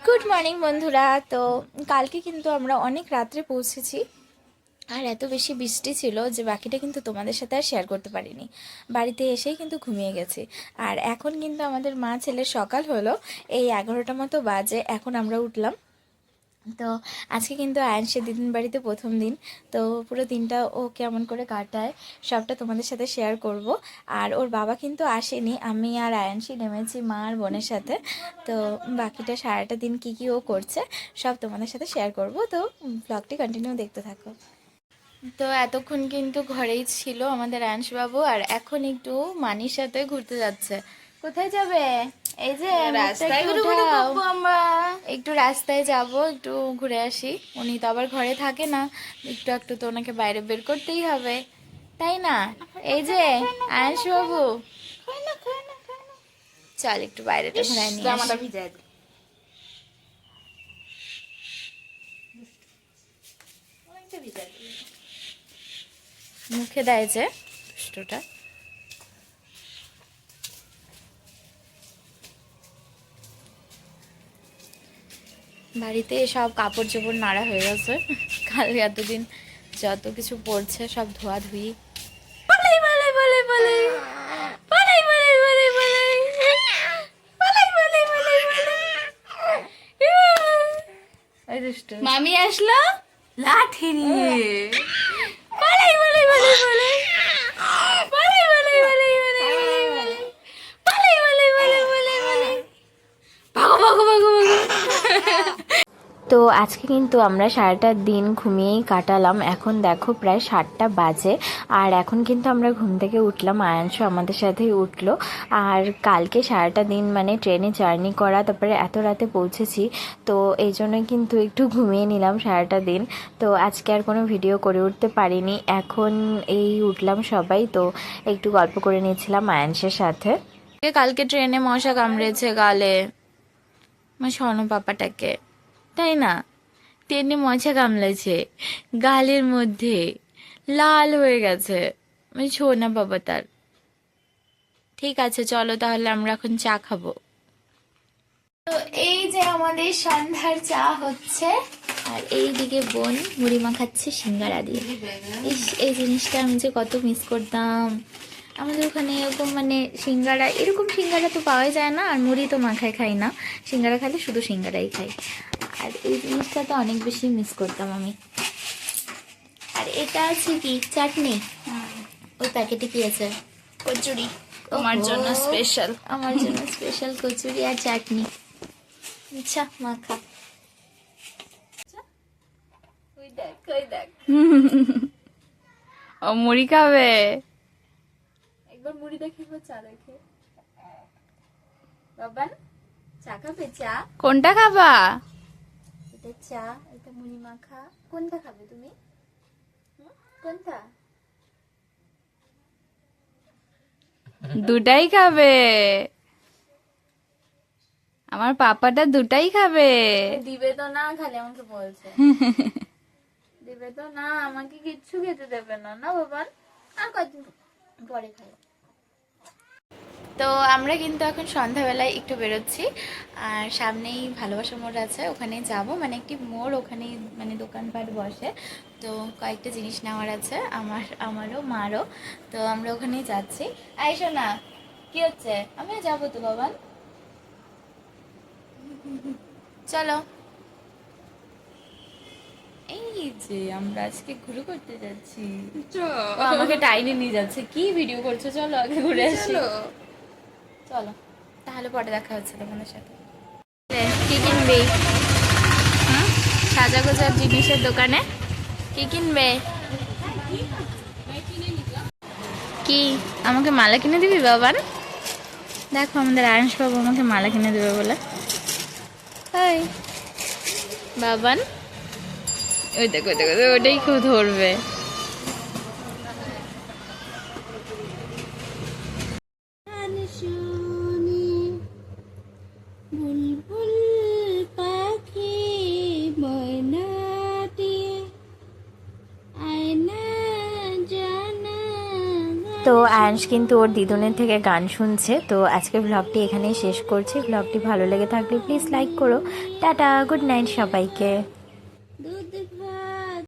Good morning বন্ধুরা। তো কালকে কিন্তু আমরা অনেক রাত্রে পৌঁছেছি, আর এত বেশি বৃষ্টি ছিল যে বাকিটা কিন্তু তোমাদের সাথে আর শেয়ার করতে পারিনি। বাড়িতে এসেই কিন্তু ঘুমিয়ে গেছি। আর এখন কিন্তু আমাদের মা ছেলের সকাল হলো, এই 11টা মতো বাজে এখন আমরা উঠলাম। তো আজকে কিন্তু আয়ানসের দিদির বাড়িতে প্রথম দিন। তো পুরো দিনটা ও কেমন করে কাটায় সবটা তোমাদের সাথে শেয়ার করব। আর ওর বাবা কিন্তু আসেনি, আমি আর আয়ানসি নেমেছি মা আর বোনের সাথে। তো বাকিটা সারাটা দিন কি ও করছে সব তোমাদের সাথে শেয়ার করব। তো ব্লগটি কন্টিনিউ দেখতে থাকো। তো এতক্ষণ কিন্তু ঘরেই ছিল আমাদের আয়ানসবাবু, আর এখন একটু মানির সাথে ঘুরতে যাচ্ছে। কোথায় যাবে? এই যে রাস্তায় ঘুরে ঘুরবো আমরা। একটু রাস্তায় যাব, একটু ঘুরে আসি। উনি তো আবার ঘরে থাকে না, একটু একটু তো ওনাকে বাইরে বের করতেই হবে, তাই না? এই যে আয়ানসবাবু, চল একটু বাইরেটা ঘুরাই নিয়ে জামাটা আসি। ভিজায় দে। মুখে দেয় যে দুষ্টটা। বাড়িতে সব কাপড় চোপড় নাড়া হয়ে গেছে, কাল এতদিন যত কিছু পড়ছে সব ধোয়াধুয়ি। পালাই পালাই পালাই পালাই পালাই পালাই পালাই পালাই পালাই পালাই পালাই পালাই। ওই দুষ্টু মামি আসলো লাঠি নিয়ে। পালাই পালাই পালাই পালাই পালাই পালাই পালাই পালাই পালাই পালাই পালাই পালাই পালাই। ভাগো ভাগো ভাগো ভাগো। তো আজকে কিন্তু আমরা সারাটা দিন ঘুমিয়েই কাটালাম। এখন দেখো প্রায় 7টা বাজে, আর এখন কিন্তু আমরা ঘুম থেকে উঠলাম, আয়াংশু আমাদের সাথেই উঠলো। আর কালকে সারাটা দিন মানে ট্রেনে জার্নি করা, তারপরে এত রাতে পৌঁছেছি, তো এই জন্যই কিন্তু একটু ঘুমিয়ে নিলাম সারাটা দিন। তো আজকে আর কোনো ভিডিও করে উঠতে পারিনি। এখন এই উঠলাম সবাই, তো একটু গল্প করে নিয়েছিলাম আয়াংশের সাথে। কালকে ট্রেনে মশা কামড়েছে গালে, আমার স্বর্ণ পাপাটাকে, তাই না? ট্রেনে মশা কামড়েছে গালের মধ্যে, লাল হয়ে গেছে আমি সোনা বাবা তার। ঠিক আছে চলো তাহলে আমরা এখন চা খাবো। তো এই যে আমাদের সন্ধ্যার চা হচ্ছে, আর এইদিকে বোন মুড়ি মাখাচ্ছে সিঙ্গারা দিয়ে। এই জিনিসটা আমি যে কত মিস করতাম। আমাদের ওখানে এরকম মানে সিঙ্গারা, এরকম সিঙ্গারা তো পাওয়া যায় না, আর মুড়ি তো মাখায় খাই না, সিঙ্গারা খাইলে শুধু সিঙ্গারাই খাই। আর এই জিনিসটা তো অনেক বেশি মিস করতাম আমি। আর এটা আছে কি চাটনি, ওই প্যাকেটে কি আছে? কচুরি তোমার জন্য স্পেশাল। আমার জন্য স্পেশাল কচুরি আর চাটনি। আচ্ছা মাখা। ওই দেখ ওই দেখ। ও মুড়ি খাবে, একবার মুড়ি দেখে একবার চা দেখে। বাবান চা খাবে? চা কোনটা খাবা? এটা চা, এটা মুড়ি মাখা। কোনটা খাবে তুমি? কোনটা? দুটাই খাবে, আমার পাপাটা দুটাই খাবে। দিবে তো না, খালি আমাকে বলছে দিবে তো না, আমাকে কিচ্ছু খেতে দেবে না। না বাবান, আর কয়দিন পরে খাই। তো আমরা কিন্তু এখন সন্ধ্যাবেলায় একটু বেরোচ্ছি, আর সামনেই ভালোবাসা মোড় আছে, ওখানে যাব, মানে একটি মোড়, ওখানেই মানে দোকানপাট বসে। তো কয়েকটা জিনিস নেওয়ার আছে আমারও মারও। তো আমরা ওখানেই যাচ্ছি। আইসো না, কি হচ্ছে? আমিও যাবো তো বাবান, চলো। এই যে আমরা আজকে ঘুরে করতে যাচ্ছি, ও আমাকে টাইনে নিয়ে যাচ্ছে। কি ভিডিও করছো? চলো আগে ঘুরে আসি। চলো তাহলে পরে দেখা হচ্ছে তোমাদের সাথে। কি কিনবে? সাজাগোজার জিনিসের দোকানে কি কিনবে? কি আমাকে মালা কিনে দিবি বাবান? দেখো আমাদের আয়ুষ বাবু আমাকে মালা কিনে দেবে বলে। তাই বাবান, ওই দেখো দেখো ওটাই খুব ধরবে। তো তো আয়াংশ কিন্তু ওর দিদুনের থেকে গান শুনছে। তো আজকের ব্লগটি এখানেই শেষ করছি। ব্লগটি ভালো লেগে থাকলে প্লিজ লাইক করো। টাটা, গুড নাইট সবাইকে। দুধ ভাত